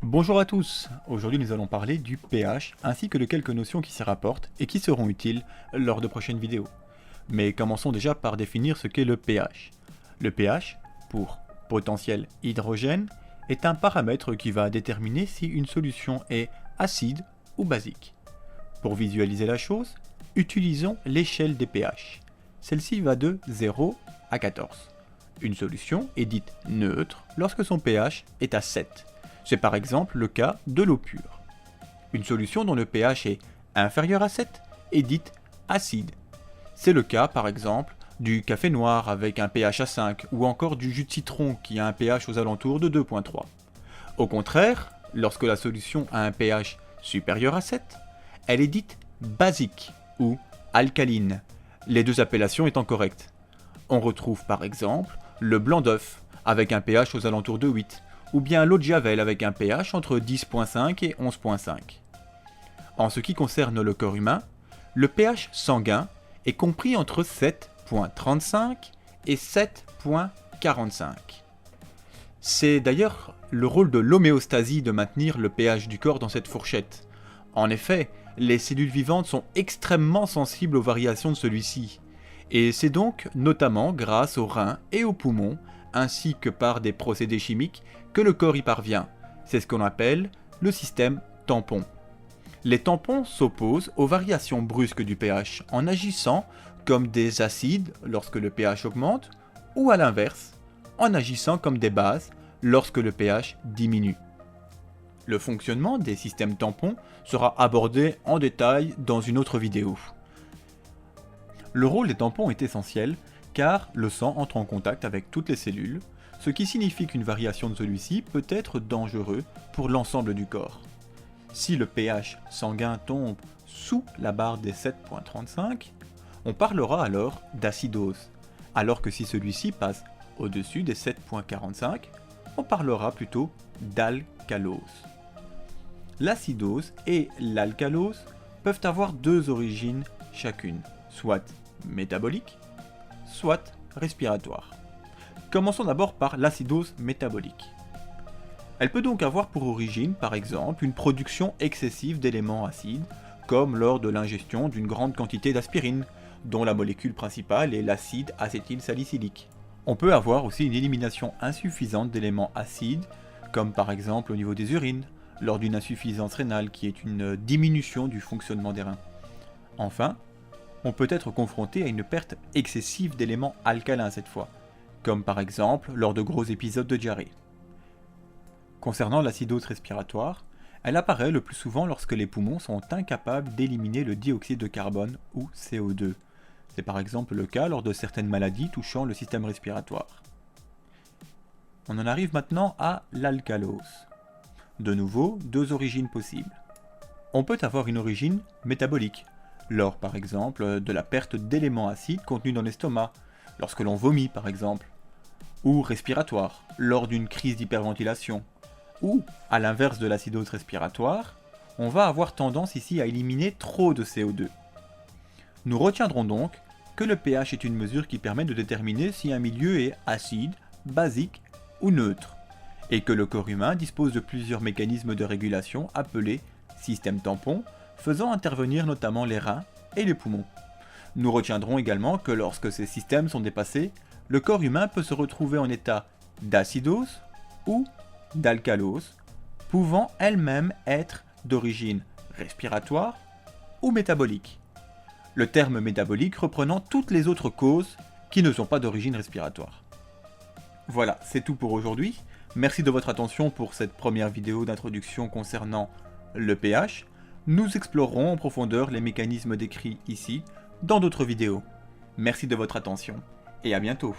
Bonjour à tous, aujourd'hui nous allons parler du pH ainsi que de quelques notions qui s'y rapportent et qui seront utiles lors de prochaines vidéos. Mais commençons déjà par définir ce qu'est le pH. Le pH, pour potentiel hydrogène, est un paramètre qui va déterminer si une solution est acide ou basique. Pour visualiser la chose, utilisons l'échelle des pH. Celle-ci va de 0 à 14. Une solution est dite neutre lorsque son pH est à 7. C'est par exemple le cas de l'eau pure. Une solution dont le pH est inférieur à 7 est dite acide. C'est le cas par exemple du café noir avec un pH à 5 ou encore du jus de citron qui a un pH aux alentours de 2.3. Au contraire, lorsque la solution a un pH supérieur à 7, elle est dite basique ou alcaline, les deux appellations étant correctes. On retrouve par exemple le blanc d'œuf avec un pH aux alentours de 8, ou bien l'eau de Javel avec un pH entre 10.5 et 11.5. En ce qui concerne le corps humain, le pH sanguin est compris entre 7.35 et 7.45. C'est d'ailleurs le rôle de l'homéostasie de maintenir le pH du corps dans cette fourchette. En effet, les cellules vivantes sont extrêmement sensibles aux variations de celui-ci, et c'est donc notamment grâce aux reins et aux poumons, ainsi que par des procédés chimiques, que le corps y parvient. C'est ce qu'on appelle le système tampon. Les tampons s'opposent aux variations brusques du pH en agissant comme des acides lorsque le pH augmente, ou à l'inverse, en agissant comme des bases lorsque le pH diminue. Le fonctionnement des systèmes tampons sera abordé en détail dans une autre vidéo. Le rôle des tampons est essentiel car le sang entre en contact avec toutes les cellules, ce qui signifie qu'une variation de celui-ci peut être dangereux pour l'ensemble du corps. Si le pH sanguin tombe sous la barre des 7.35, on parlera alors d'acidose, alors que si celui-ci passe au-dessus des 7.45, on parlera plutôt d'alcalose. L'acidose et l'alcalose peuvent avoir deux origines chacune, soit métabolique, soit respiratoire. Commençons d'abord par l'acidose métabolique. Elle peut donc avoir pour origine, par exemple, une production excessive d'éléments acides, comme lors de l'ingestion d'une grande quantité d'aspirine, dont la molécule principale est l'acide acétylsalicylique. On peut avoir aussi une élimination insuffisante d'éléments acides, comme par exemple au niveau des urines, lors d'une insuffisance rénale qui est une diminution du fonctionnement des reins. Enfin, on peut être confronté à une perte excessive d'éléments alcalins cette fois, comme par exemple lors de gros épisodes de diarrhée. Concernant l'acidose respiratoire, elle apparaît le plus souvent lorsque les poumons sont incapables d'éliminer le dioxyde de carbone ou CO2. C'est par exemple le cas lors de certaines maladies touchant le système respiratoire. On en arrive maintenant à l'alcalose. De nouveau, deux origines possibles. On peut avoir une origine métabolique, lors par exemple de la perte d'éléments acides contenus dans l'estomac, lorsque l'on vomit par exemple, ou respiratoire, lors d'une crise d'hyperventilation, ou, à l'inverse de l'acidose respiratoire, on va avoir tendance ici à éliminer trop de CO2. Nous retiendrons donc que le pH est une mesure qui permet de déterminer si un milieu est acide, basique ou neutre, et que le corps humain dispose de plusieurs mécanismes de régulation appelés système tampon, faisant intervenir notamment les reins et les poumons. Nous retiendrons également que lorsque ces systèmes sont dépassés, le corps humain peut se retrouver en état d'acidose ou d'alcalose, pouvant elle-même être d'origine respiratoire ou métabolique. Le terme métabolique reprenant toutes les autres causes qui ne sont pas d'origine respiratoire. Voilà, c'est tout pour aujourd'hui. Merci de votre attention pour cette première vidéo d'introduction concernant le pH. Nous explorerons en profondeur les mécanismes décrits ici dans d'autres vidéos. Merci de votre attention et à bientôt.